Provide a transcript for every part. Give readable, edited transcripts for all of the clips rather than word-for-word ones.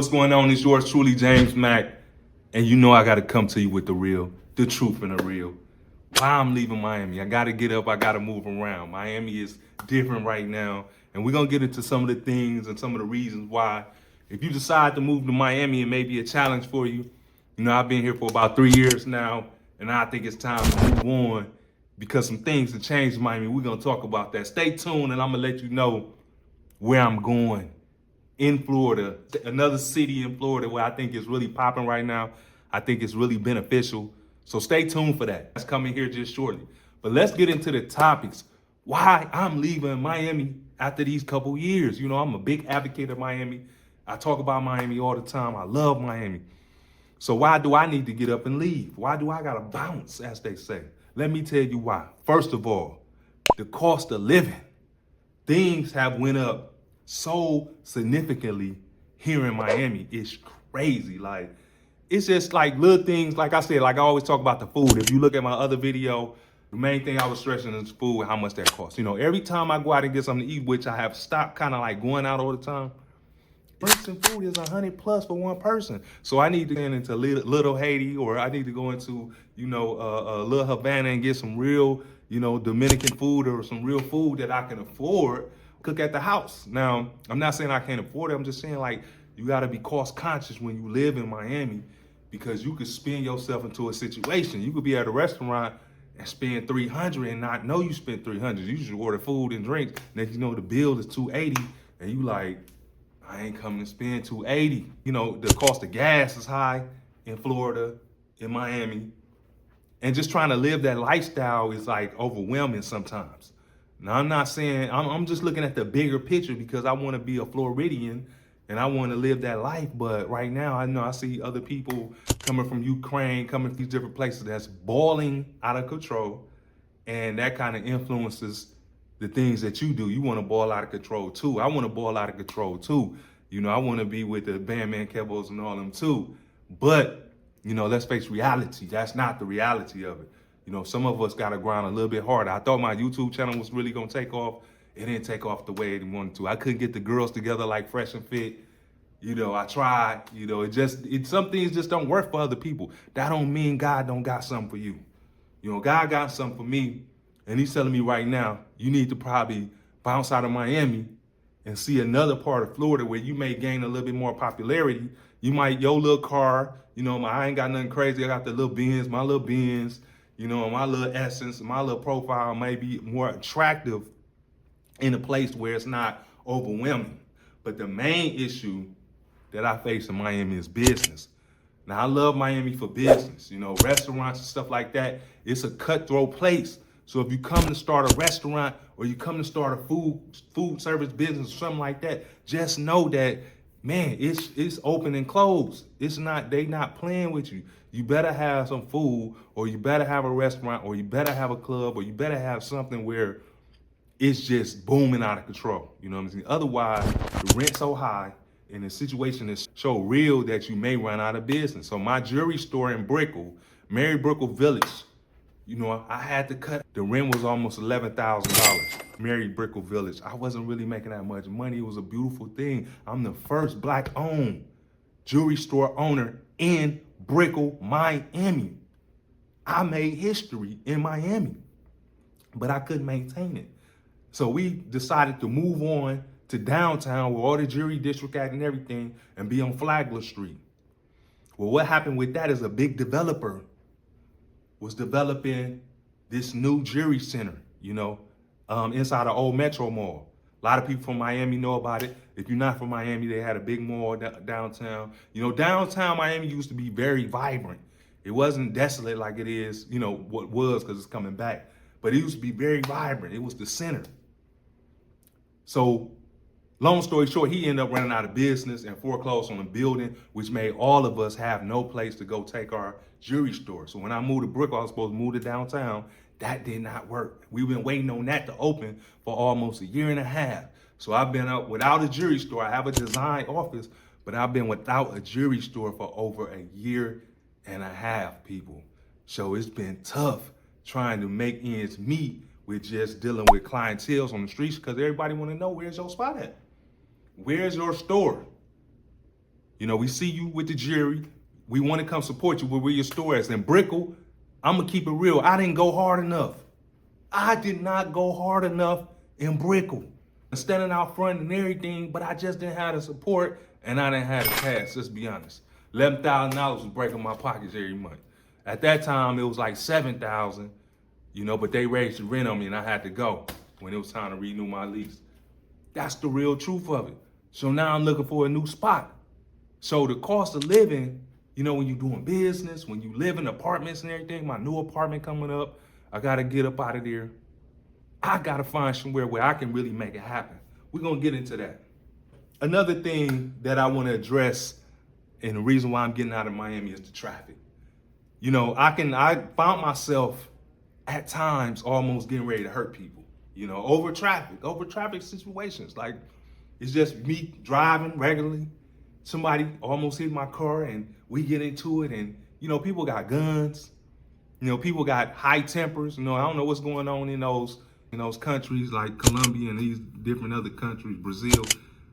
What's going on? It's yours truly, James Mack. And you know I got to come to you with the real, the truth and the real. Why I'm leaving Miami. I got to get up. I got to move around. Miami is different right now. And we're going to get into some of the things and some of the reasons why. If you decide to move to Miami, it may be a challenge for you. You know, I've been here for about 3 years now. And I think it's time to move on because some things have changed in Miami. We're going to talk about that. Stay tuned and I'm going to let you know where I'm going. In Florida, another city in Florida where I think is really popping right now. I think it's really beneficial. So stay tuned for that. That's coming here just shortly. But let's get into the topics. Why I'm leaving Miami after these couple years. You know, I'm a big advocate of Miami. I talk about Miami all the time. I love Miami. So why do I need to get up and leave? Why do I gotta bounce, as they say? Let me tell you why. First of all, the cost of living. Things have went up so significantly here in Miami. It's crazy. Like, it's just like little things. Like I said, like I always talk about the food. If you look at my other video, the main thing I was stressing is food, how much that costs. You know, every time I go out and get something to eat, which I have stopped kind of like going out all the time, drinks and food is $100 plus for one person. So I need to get into Little Haiti, or I need to go into, you know, Little Havana and get some real, you know, Dominican food or some real food that I can afford. Cook at the house. Now, I'm not saying I can't afford it. I'm just saying, like, you got to be cost conscious when you live in Miami, because you could spin yourself into a situation. You could be at a restaurant and spend $300 and not know you spent $300. You just order food and drinks, and then you know the bill is $280, and you like, I ain't coming to spend $280. You know, the cost of gas is high in Florida, in Miami, and just trying to live that lifestyle is like overwhelming sometimes. Now, I'm not saying, I'm just looking at the bigger picture because I want to be a Floridian and I want to live that life. But right now, I know I see other people coming from Ukraine, coming from these different places that's boiling out of control. And that kind of influences the things that you do. You want to boil out of control too. I want to boil out of control too. You know, I want to be with the Bandman Kebos and all them too. But, you know, let's face reality. That's not the reality of it. You know, some of us got to grind a little bit harder. I thought my YouTube channel was really going to take off. It didn't take off the way it wanted to. I couldn't get the girls together like Fresh and Fit. You know, I tried. You know, some things just don't work for other people. That don't mean God don't got something for you. You know, God got something for me. And he's telling me right now, you need to probably bounce out of Miami and see another part of Florida where you may gain a little bit more popularity. You might, your little car, you know, I ain't got nothing crazy. I got the little Benz, my little Benz. You know, my little essence, my little profile may be more attractive in a place where it's not overwhelming. But the main issue that I face in Miami is business. Now, I love Miami for business, you know, restaurants and stuff like that. It's a cutthroat place. So if you come to start a restaurant or you come to start a food service business or something like that, just know that, man, it's open and closed. It's not, they not playing with you. You better have some food, or you better have a restaurant, or you better have a club, or you better have something where it's just booming out of control. You know what I'm saying? Otherwise, the rent's so high and the situation is so real that you may run out of business. So my jewelry store in Brickell, Mary Brickell Village, you know, I had to cut. The rent was almost $11,000. Mary Brickell Village. I wasn't really making that much money. It was a beautiful thing. I'm the first Black-owned jewelry store owner in Brickell, Miami. I made history in Miami, but I couldn't maintain it. So we decided to move on to downtown where all the jewelry district at and everything, and be on Flagler Street. Well, what happened with that is a big developer was developing this new jewelry center, you know, inside the old Metro Mall. A lot of people from Miami know about it. If you're not from Miami, they had a big mall downtown. You know, downtown Miami used to be very vibrant. It wasn't desolate like it is, you know, what was, because it's coming back. But it used to be very vibrant. It was the center. So, long story short, he ended up running out of business and foreclosed on a building, which made all of us have no place to go take our jewelry store. So when I moved to Brickell, I was supposed to move to downtown. That did not work. We've been waiting on that to open for almost a year and a half. So I've been out without a jewelry store. I have a design office, but I've been without a jewelry store for over a year and a half, people. So it's been tough trying to make ends meet with just dealing with clientele on the streets, because everybody want to know, where's your spot at? Where's your store? You know, we see you with the jury. We want to come support you where your store is. In Brickell, I'm going to keep it real. I didn't go hard enough. I did not go hard enough in Brickell. Standing out front and everything, but I just didn't have the support and I didn't have the cash, let's be honest. $11,000 was breaking my pockets every month. At that time, it was like $7,000, you know, but they raised the rent on me and I had to go when it was time to renew my lease. That's the real truth of it. So now I'm looking for a new spot. So the cost of living, you know, when you're doing business, when you live in apartments and everything, my new apartment coming up, I gotta get up out of there. I gotta find somewhere where I can really make it happen. We're gonna get into that. Another thing that I wanna address, and the reason why I'm getting out of Miami, is the traffic. You know, I found myself at times almost getting ready to hurt people, you know, over traffic situations. Like, it's just me driving regularly. Somebody almost hit my car and we get into it, and, you know, people got guns. You know, people got high tempers. You know, I don't know what's going on in those countries like Colombia and these different other countries, Brazil.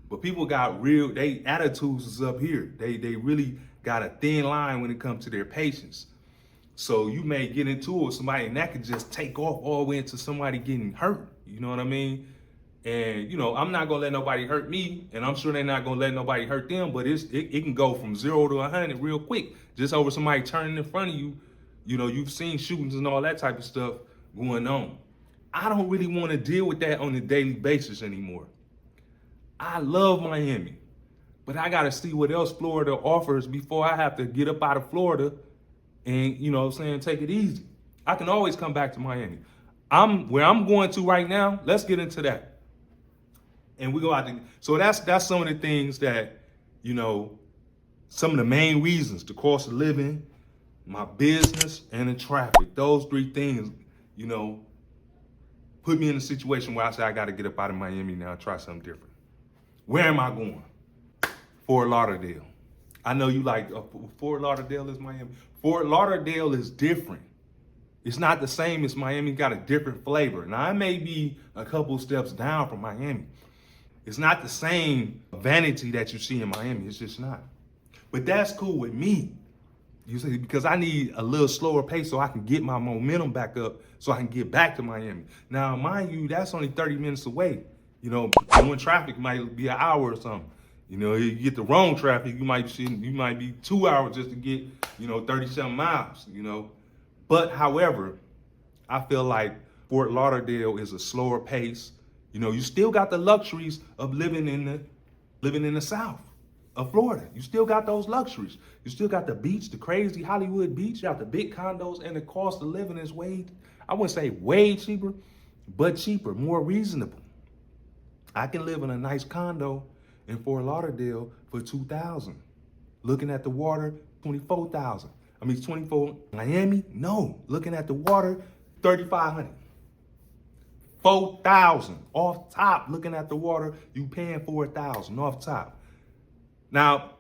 But people got they attitudes is up here. They really got a thin line when it comes to their patience. So you may get into it with somebody and that could just take off all the way into somebody getting hurt. You know what I mean? And, you know, I'm not gonna let nobody hurt me, and I'm sure they're not gonna let nobody hurt them, but it can go from 0 to 100 real quick, just over somebody turning in front of you. You know, you've seen shootings and all that type of stuff going on. I don't really want to deal with that on a daily basis anymore. I love Miami, but I got to see what else Florida offers before I have to get up out of Florida and, you know what I'm saying, take it easy. I can always come back to Miami. Where I'm going to right now, let's get into that. And we go out to, so that's some of the things that, you know, some of the main reasons: the cost of living, my business, and the traffic. Those three things, you know, put me in a situation where I say I got to get up out of Miami now and try something different. Where am I going? Fort Lauderdale. I know you like, Fort Lauderdale is Miami. Fort Lauderdale is different. It's not the same as Miami. Got a different flavor. Now, I may be a couple steps down from Miami. It's not the same vanity that you see in Miami. It's just not. But that's cool with me. You see, because I need a little slower pace so I can get my momentum back up so I can get back to Miami. Now, mind you, that's only 30 minutes away. You know, doing traffic might be an hour or something. You know, you get the wrong traffic, you might be 2 hours just to get, you know, 30-something miles, you know. But however, I feel like Fort Lauderdale is a slower pace. You know, you still got the luxuries of living in the South of Florida. You still got those luxuries. You still got the beach, the crazy Hollywood beach. You got the big condos, and the cost of living is I wouldn't say way cheaper, but cheaper, more reasonable. I can live in a nice condo in Fort Lauderdale for $2,000. Looking at the water, $24,000. I mean, 24. Miami, no. Looking at the water, $3,500. $4,000 off top. Looking at the water, you paying $4,000 off top. Now,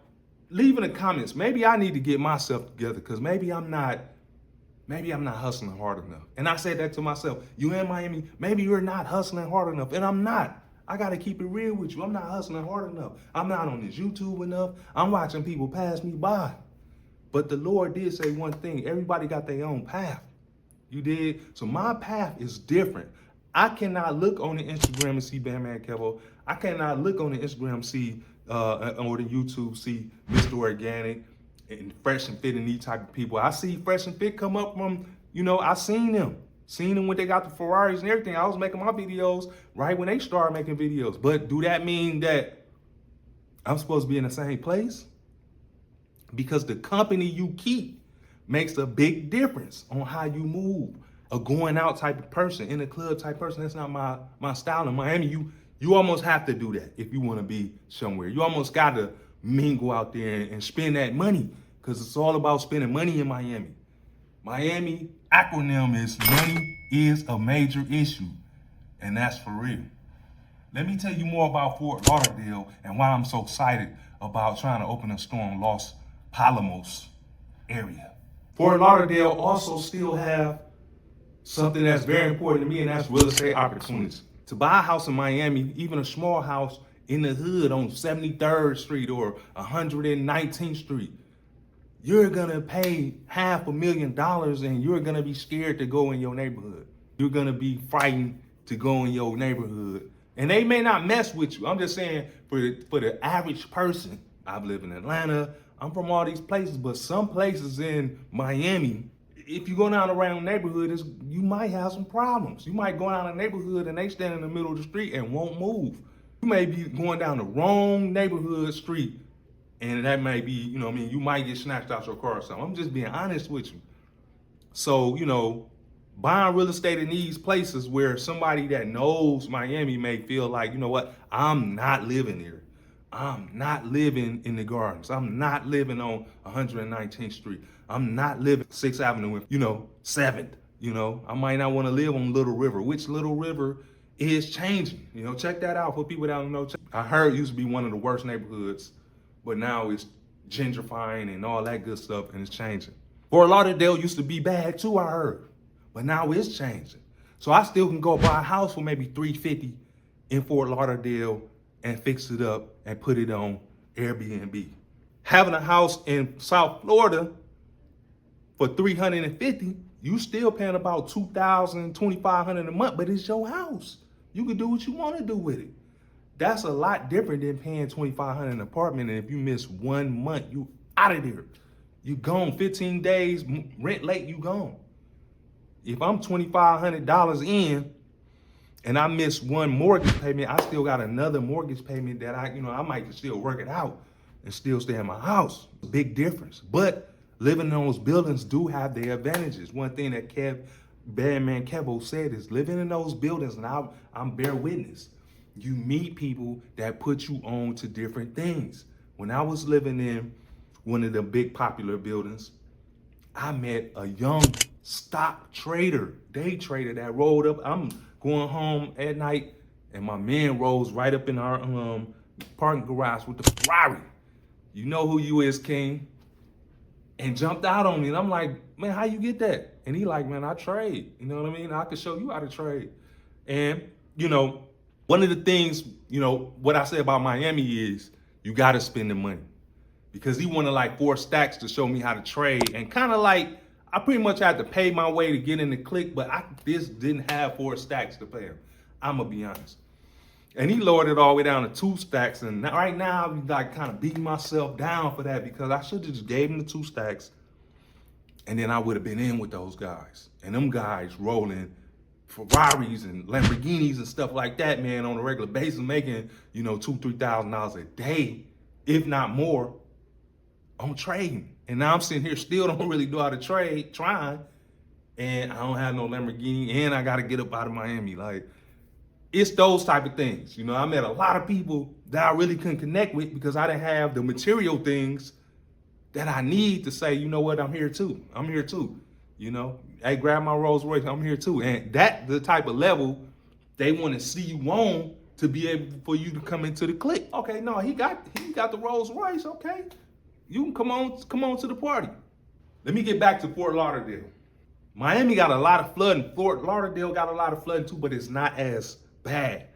leave in the comments. Maybe I need to get myself together because maybe I'm not hustling hard enough. And I said that to myself. You in Miami? Maybe you're not hustling hard enough, and I'm not. I got to keep it real with you. I'm not hustling hard enough. I'm not on this YouTube enough. I'm watching people pass me by. But the Lord did say one thing. Everybody got their own path. You did? So my path is different. I cannot look on the Instagram and see Bam Man Kevo. I cannot look on the Instagram, see, or the YouTube, see Mr. Organic and Fresh and Fit and these type of people. I see Fresh and Fit come up from, you know, I seen them. Seen them when they got the Ferraris and everything. I was making my videos right when they started making videos. But do that mean that I'm supposed to be in the same place? Because the company you keep makes a big difference on how you move. A going out type of person, in a club type person, that's not my style. In Miami, you almost have to do that if you want to be somewhere. You almost got to mingle out there and spend that money because it's all about spending money in Miami. Miami acronym is money is a major issue, and that's for real. Let me tell you more about Fort Lauderdale and why I'm so excited about trying to open a store in Los Palomos area. Fort Lauderdale also still have something that's very important to me, and that's real estate opportunities. To buy a house in Miami, even a small house, in the hood on 73rd Street or 119th Street, you're gonna pay $500,000 and you're gonna be scared to go in your neighborhood. You're gonna be frightened to go in your neighborhood. And they may not mess with you. I'm just saying for the average person, I've lived in Atlanta, I'm from all these places, but some places in Miami, if you go down around the neighborhood, you might have some problems. You might go down a neighborhood and they stand in the middle of the street and won't move. You may be going down the wrong neighborhood street, and that may be, you might get snatched out your car or something. I'm just being honest with you. So, buying real estate in these places where somebody that knows Miami may feel like, you know what, I'm not living here. I'm not living in the Gardens. I'm not living on 119th Street. I'm not living 6th Avenue, 7th. I might not want to live on Little River, which Little River is changing. Check that out for people that don't know. I heard it used to be one of the worst neighborhoods, but now it's gentrifying and all that good stuff, and it's changing. Fort Lauderdale used to be bad too, I heard, but now it's changing. So I still can go buy a house for maybe $350 in Fort Lauderdale and fix it up and put it on Airbnb. Having a house in South Florida for $350, you still paying about $2,000, $2,500 a month, but it's your house. You can do what you want to do with it. That's a lot different than paying $2,500 an apartment, and if you miss 1 month, you out of there. You gone. 15 days, rent late, you gone. If I'm $2,500 in and I miss one mortgage payment, I still got another mortgage payment that I might still work it out and still stay in my house. Big difference. But living in those buildings do have their advantages. One thing that Badman Kevo said is living in those buildings, and I'm bear witness. You meet people that put you on to different things. When I was living in one of the big popular buildings, I met a young stock trader, day trader that rolled up. I'm going home at night and my man rolls right up in our parking garage with the Ferrari. You know who you is, King. And jumped out on me. And I'm like, man, how you get that? And he like, man, I trade. You know what I mean? I can show you how to trade. And, one of the things, what I say about Miami is you got to spend the money. Because he wanted like 4 stacks to show me how to trade. And kind of like, I pretty much had to pay my way to get in the clique, but I just didn't have 4 stacks to pay him. I'm going to be honest. And he lowered it all the way down to 2 stacks. And right now, I'm like kind of beating myself down for that because I should have just gave him the 2 stacks. And then I would have been in with those guys. And them guys rolling Ferraris and Lamborghinis and stuff like that, man, on a regular basis, making, $2,000-$3,000 a day, if not more, on trading. And now I'm sitting here still don't really know how to trade, trying, and I don't have no Lamborghini, and I got to get up out of Miami. Like, it's those type of things. I met a lot of people that I really couldn't connect with because I didn't have the material things that I need to say, you know what, I'm here too. I'm here too. Hey, grab my Rolls Royce, I'm here too. And that's the type of level they want to see you on to be able for you to come into the clique. Okay, no, he got the Rolls Royce, okay. You can come on to the party. Let me get back to Fort Lauderdale. Miami got a lot of flooding. Fort Lauderdale got a lot of flooding too, but it's not as bad,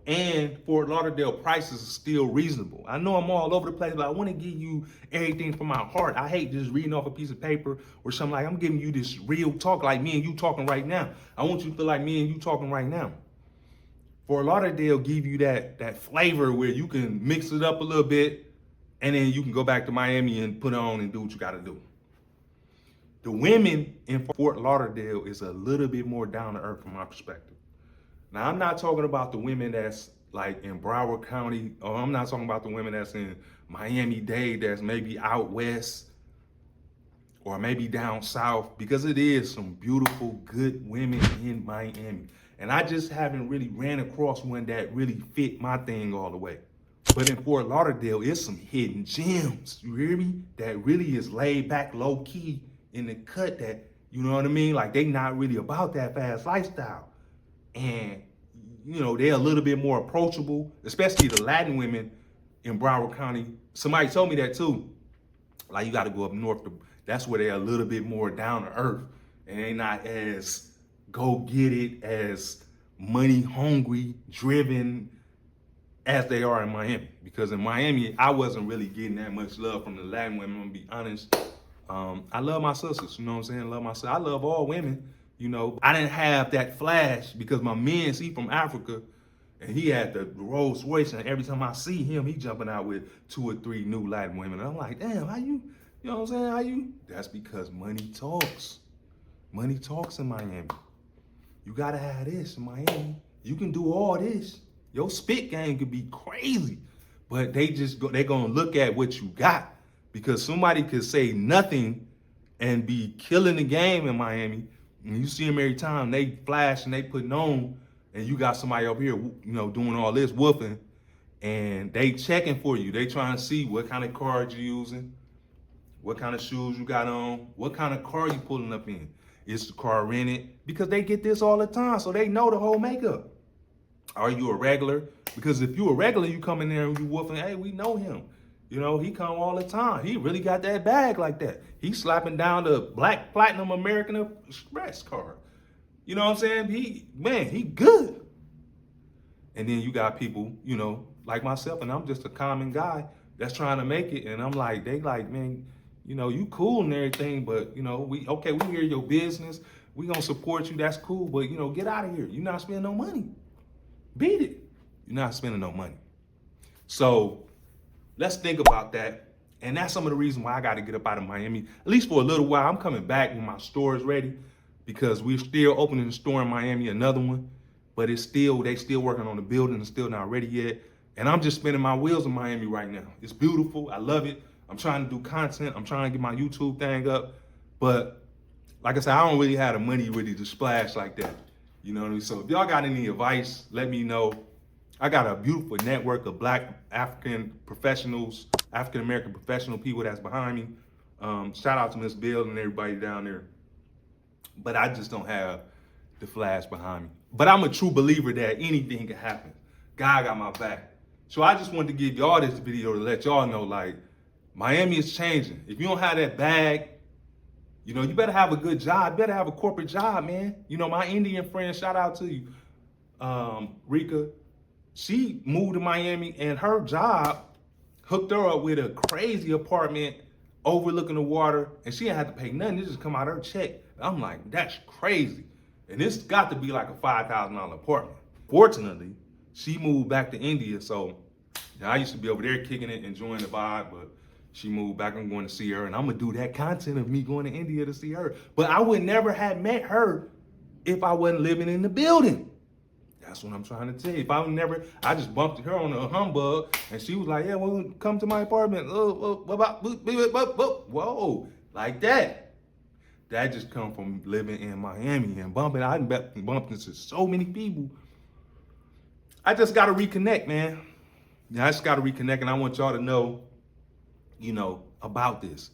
and Fort Lauderdale prices are still reasonable. I know I'm all over the place, but I want to give you everything from my heart. I hate just reading off a piece of paper or something. Like, I'm giving you this real talk like me and you talking right now. I want you to feel like me and you talking right now. Fort Lauderdale give you that flavor where you can mix it up a little bit and then you can go back to Miami and put on and do what you got to do. The women in Fort Lauderdale is a little bit more down to earth from my perspective. Now, I'm not talking about the women that's like in Broward County, or I'm not talking about the women that's in Miami-Dade that's maybe out west or maybe down south, because it is some beautiful, good women in Miami. And I just haven't really ran across one that really fit my thing all the way. But in Fort Lauderdale, it's some hidden gems, you hear me? That really is laid back, low key in the cut that, you know what I mean? Like, they not really about that fast lifestyle. And, they're a little bit more approachable, especially the Latin women in Broward County. Somebody told me that too. Like, you got to go up north. That's where they're a little bit more down to earth. And they're not as go get it, as money hungry, driven, as they are in Miami. Because in Miami, I wasn't really getting that much love from the Latin women, I'm gonna be honest. I love my sisters, you know what I'm saying? I love my sisters. I love all women, you know. I didn't have that flash because my man, he from Africa, and he had the Rolls Royce, and every time I see him, he jumping out with 2 or 3 new Latin women. And I'm like, damn, how you know what I'm saying? How you? That's because money talks. Money talks in Miami. You gotta have this in Miami. You can do all this. Your spit game could be crazy, but they gonna look at what you got, because somebody could say nothing and be killing the game in Miami, and you see them every time they flash and they putting on, and you got somebody up here, you know, doing all this woofing, and they checking for you. They trying to see what kind of card you using, what kind of shoes you got on, what kind of car you pulling up in. Is the car rented? Because they get this all the time, so they know the whole makeup. Are you a regular? Because if you a regular, you come in there and you woofing, hey, we know him. You know, he come all the time. He really got that bag like that. He's slapping down the Black Platinum American Express card. You know what I'm saying? He good. And then you got people, you know, like myself, and I'm just a common guy that's trying to make it. And I'm like, they like, man, you know, you cool and everything, but, you know, we hear your business. We gonna support you, that's cool, but, you know, get out of here. You're not spending no money. Beat it. You're not spending no money. So let's think about that. And that's some of the reason why I got to get up out of Miami, at least for a little while. I'm coming back when my store is ready, because we're still opening a store in Miami, another one, but they still working on the building. It's still not ready yet. And I'm just spinning my wheels in Miami right now. It's beautiful. I love it. I'm trying to do content. I'm trying to get my YouTube thing up. But like I said, I don't really have the money really to splash like that. You know what I mean? So if y'all got any advice, let me know. I got a beautiful network of Black African professionals, African American professional people that's behind me. Shout out to Miss Bill and everybody down there. But I just don't have the flash behind me. But I'm a true believer that anything can happen. God got my back. So I just wanted to give y'all this video to let y'all know, like, Miami is changing. If you don't have that bag, you know, you better have a good job. You better have a corporate job, man. You know, my Indian friend, shout out to you, Rika. She moved to Miami, and her job hooked her up with a crazy apartment overlooking the water, and she didn't have to pay nothing. It just come out of her check. I'm like, that's crazy. And this got to be like a $5,000 apartment. Fortunately, she moved back to India, so I used to be over there kicking it, enjoying the vibe, but she moved back. I'm going to see her, and I'm gonna do that content of me going to India to see her. But I would never have met her if I wasn't living in the building. That's what I'm trying to tell you. If I just bumped her on a humbug, and she was like, yeah, well, come to my apartment. Whoa, like that. That just come from living in Miami and bumping. I bumped into so many people. I just got to reconnect, man. I just got to reconnect, and I want y'all to know, you know, about this.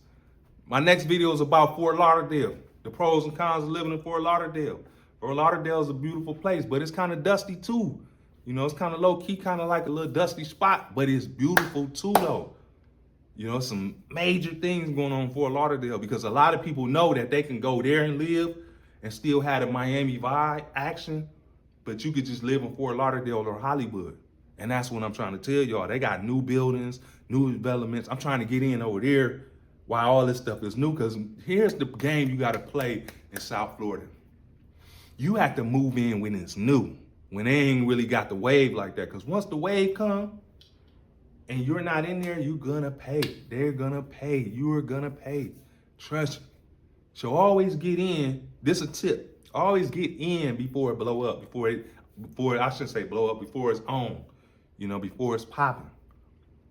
My next video is about Fort Lauderdale, the pros and cons of living in Fort Lauderdale. Fort Lauderdale is a beautiful place, but it's kind of dusty too. You know, it's kind of low key, kind of like a little dusty spot, but it's beautiful too though. You know, some major things going on in Fort Lauderdale, because a lot of people know that they can go there and live and still have the Miami vibe action, but you could just live in Fort Lauderdale or Hollywood. And that's what I'm trying to tell y'all. They got new buildings, new developments. I'm trying to get in over there while all this stuff is new, because here's the game you got to play in South Florida. You have to move in when it's new, when they ain't really got the wave like that. Because once the wave come and you're not in there, you're going to pay. They're going to pay. You're going to pay. Trust me. So always get in. This is a tip. Always get in before it blow up, before I shouldn't say blow up, before it's on, you know, before it's popping.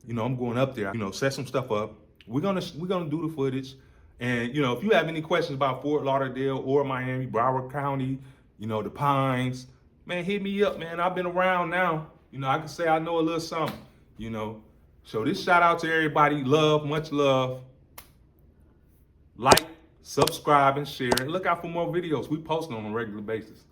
You know, I'm going up there, you know, set some stuff up. We're gonna do the footage. And, you know, if you have any questions about Fort Lauderdale or Miami, Broward County, you know, the Pines, man, hit me up, man. I've been around now. You know, I can say I know a little something, you know. So this shout out to everybody. Love, much love. Like, subscribe, and share. And look out for more videos. We posting on a regular basis.